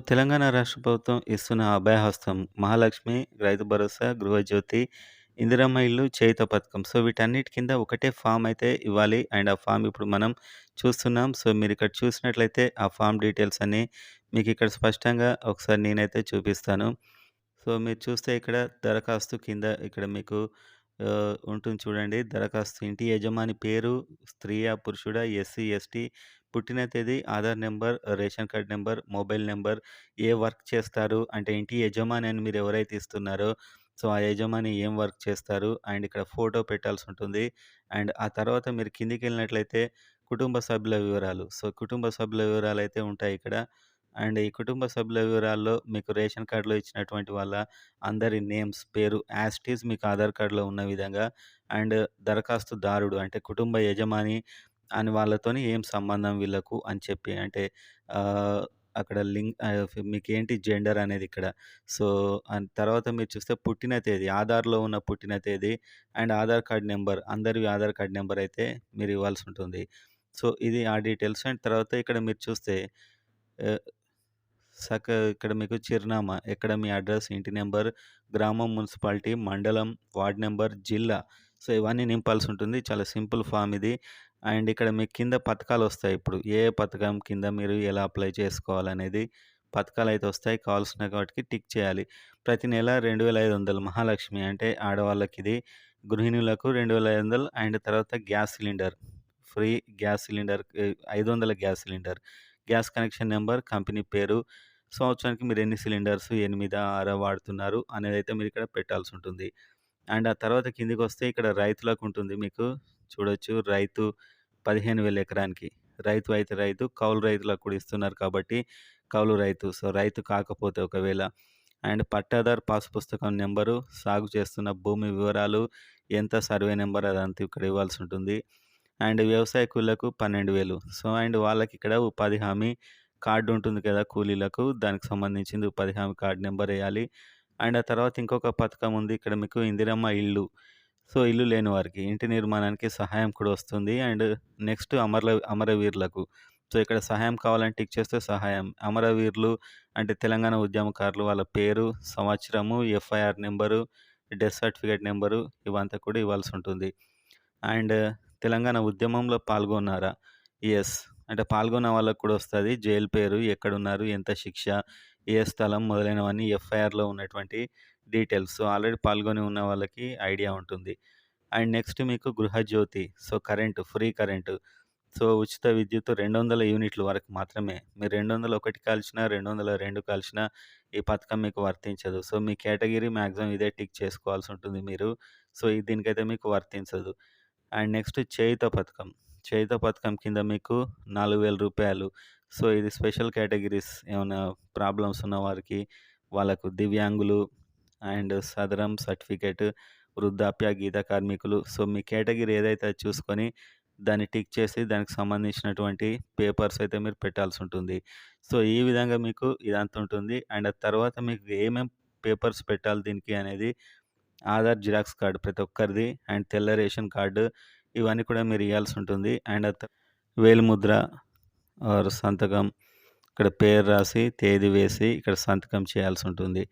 తెలంగాణ రాష్ట్ర ప్రభుత్వం ఇస్తున్న అభయహస్తం, మహాలక్ష్మి, రైతు భరోసా, గృహజ్యోతి, ఇందిరమ్మ ఇల్లు, చేయూత పథకం. వీటన్నిటి కింద ఒకటే ఫామ్ అయితే ఇవ్వాలి. అండ్ ఆ ఫామ్ ఇప్పుడు మనం చూస్తున్నాం. మీరిక్కడ చూసినట్లయితే ఆ ఫామ్ డీటెయిల్స్ అన్నీ మీకిక్కడ స్పష్టంగా ఒకసారి నేనైతే చూపిస్తాను. మీరు చూస్తే ఇక్కడ దరఖాస్తు కింద ఇక్కడ మీకు ఉంటుంది చూడండి. దరఖాస్తు ఇంటి యజమాని పేరు, స్త్రీయా? పురుషుడా? ఎస్సీ, ఎస్టీ, పుట్టిన తేదీ, Aadhaar number, ration card number, mobile number, ఏ వర్క్ చేస్తారు అంటే ఇంటి యజమాని అని మీరు ఎవరైతే ఇస్తున్నారో ఆ యజమాని ఏం వర్క్ చేస్తారు? అండ్ ఇక్కడ ఫోటో పెట్టాల్సుంటుంది. అండ్ ఆ తర్వాత మీరు కిందికెళ్ళినట్లయితే కుటుంబ సభ్యుల వివరాలు. కుటుంబ సభ్యుల వివరాలైతే ఉంటాయి ఇక్కడ. అండ్ ఈ కుటుంబ సభ్యుల వివరాల్లో మీకు రేషన్ కార్డ్‌లో ఇచ్చినటువంటి వాళ్ళ అందరి నేమ్స్, పేరు యాజ్ ఇట్ ఈజ్ మీకు ఆధార్ కార్డ్‌లో ఉన్న విధంగా అండ్ దరఖాస్తుదారుడు అంటే కుటుంబ యజమాని అని వాళ్ళతోని ఏం సంబంధం వీళ్ళకు అని చెప్పి అంటే అక్కడ మీకేంటి జెండర్ అనేది ఇక్కడ. సో, తర్వాత మీరు చూస్తే పుట్టిన తేదీ, ఆధార్‌లో ఉన్న పుట్టిన తేదీ అండ్ ఆధార్ కార్డ్ నంబర్ అందరివి ఆధార్ కార్డ్ నంబర్ అయితే మీరు ఇవ్వాల్సుంటుంది. ఇది ఆ డీటెయిల్స్. అండ్ తర్వాత ఇక్కడ మీరు చూస్తే ఆహ్ ఇక్కడ మీకు చిరునామా, ఎక్కడ మీ అడ్రస్, ఇంటి నంబర్, గ్రామం, మున్సిపాలిటీ, మండలం, వార్డ్ నంబర్, జిల్లా. ఇవన్నీ నింపాల్సుంటుంది. చాలా సింపుల్ ఫార్మ్ ఇది. అండ్ ఇక్కడ మీకు కింద పథకాలొస్తాయి ఇప్పుడు. ఏ పథకం కింద మీరు ఎలా అప్లై చేసుకోవాలనేది పథకాలైతే వస్తాయి. కావాల్సిన వాటికి టిక్ చేయాలి. ప్రతి నెల 2500 మహాలక్ష్మి అంటే ఆడవాళ్ళకిది. గృహిణులకు 2500 అండ్ తర్వాత gas cylinder, free gas cylinder 500 gas cylinder. Gas connection number, company పేరు, సంవత్సరానికి మీరు ఎన్ని సిలిండర్స్ 8, 6 వాడుతున్నారు అనేదైతే మీరిక్కడ పెట్టాల్సుంటుంది. అండ్ ఆ తర్వాత కిందికొస్తే ఇక్కడ రైతులకుంటుంది మీకు చూడొచ్చు. రైతు 15,000 ఎకరానికి. రైతు అయితే రైతు, కౌలు రైతులకు కూడా ఇస్తున్నారు కాబట్టి కౌలు రైతు. రైతు కాకపోతే ఒకవేళ అండ్ పట్టాదారు పాస్ పుస్తకం నంబరు, సాగు చేస్తున్న భూమి వివరాలు, ఎంత సర్వే నంబర్ అదంతా ఇక్కడ ఇవ్వాల్సుంటుంది. అండ్ వ్యవసాయ కూలీలకు 12,000. అండ్ వాళ్ళకిక్కడ ఉపాధి హామీ కార్డ్ ఉంటుంది కదా కూలీలకు, దానికి సంబంధించింది ఉపాధి హామీ కార్డ్ నంబరెయ్యాలి. అండ్ ఆ తర్వాత ఇంకొక పథకం ఉంది ఇక్కడ మీకు ఇందిరమ్మ ఇల్లు. ఇల్లు లేని వారికి ఇంటి నిర్మాణానికి సహాయం కూడా వస్తుంది. అండ్ నెక్స్ట్ అమరవీరులకు. ఇక్కడ సహాయం కావాలని టిక్ చేస్తే సహాయం. అమరవీరులు అంటే తెలంగాణ ఉద్యమకారులు వాళ్ళ పేరు, సంవత్సరము, FIR number, death certificate number ఇవంతా కూడా ఇవ్వాల్సుంటుంది. అండ్ తెలంగాణ ఉద్యమంలో పాల్గొన్నారా? యెస్. అంటే పాల్గొన్న వాళ్ళకి కూడా వస్తది. జైలు పేరు, ఎక్కడున్నారు, ఎంత శిక్ష, ఏ స్థలం మొదలైనవన్నీ ఎఫ్ఐఆర్‌లో ఉన్నటువంటి డీటెయిల్స్. ఆల్రెడీ పాల్గొని ఉన్న వాళ్ళకి ఐడియా ఉంటుంది. అండ్ నెక్స్ట్ మీకు గృహజ్యోతి. Current, free current. ఉచిత విద్యుత్తు 200 యూనిట్ల వరకు మాత్రమే. మీరు 201 కాల్చినా, 202 కాల్చినా ఈ పథకం మీకు వర్తించదు. మీ కేటగిరీ మాక్సిమం ఇదే టిక్ చేసుకోవాల్సుంటుంది మీరు. దీనికైతే మీకు వర్తించదు. అండ్ నెక్స్ట్ చేయూత పథకం. చేయూత పథకం కింద మీకు రూ. 4,000. ఇది స్పెషల్ కేటగిరీస్ ఏమన్నా ప్రాబ్లమ్స్ ఉన్న వారికి, వాళ్ళకు దివ్యాంగులు అండ్ సదరం సర్టిఫికేట్, వృద్ధాప్య, గీత కార్మికులు. మీ కేటగిరీ ఏదైతే అది చూసుకొని దాన్ని టిక్ చేసి దానికి సంబంధించినటువంటి పేపర్స్ అయితే మీరు పెట్టాల్సుంటుంది. ఈ విధంగా మీకు ఇదంతా ఉంటుంది. అండ్ ఆ తర్వాత మీకు ఏమేం పేపర్స్ పెట్టాలి దీనికి అనేది ఆధార్ జిరాక్స్ కార్డ్ ప్రతి ఒక్కరిది అండ్ తెల్ల రేషన్ కార్డు ఇవన్నీ కూడా మీరు ఇయ్యాల్సుంటుంది. అండ్ వేలిముద్ర ఆర్ సంతకం, ఇక్కడ పేరు రాసి, తేదీ వేసి ఇక్కడ సంతకం చేయాల్సుంటుంది.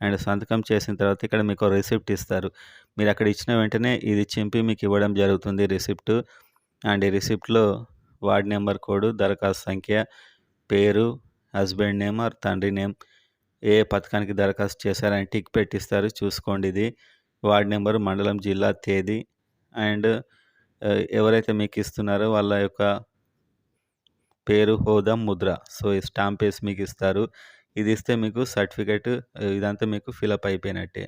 అండ్ సంతకం చేసిన తర్వాత ఇక్కడ మీకో రిసిప్ట్ ఇస్తారు. మీరక్కడ ఇచ్చిన వెంటనే ఇది చింపి మీకు ఇవ్వడం జరుగుతుంది రిసిప్టు. అండ్ ఈ రిసిప్ట్‌లో వార్డ్ నంబర్, కోడ్, దరఖాస్తు సంఖ్య, పేరు, హస్బెండ్ నేమ్ ఆర్ తండ్రి నేమ్, ఏ పథకానికి దరఖాస్తు చేశారని టిక్ పెట్టిస్తారు చూసుకోండి ఇది. వార్డ్ నంబర్, మండలం, జిల్లా, తేదీ అండ్ ఎవరైతే మీకిస్తున్నారో వాళ్ళ యొక్క పేరు, హోదా, ముద్ర. ఈ స్టాంప్ ఏసి మీకిస్తారు. ఇది ఇస్తే మీకు సర్టిఫికేట్ ఇదంతా మీకు ఫిలప్ అయిపోయినట్టే.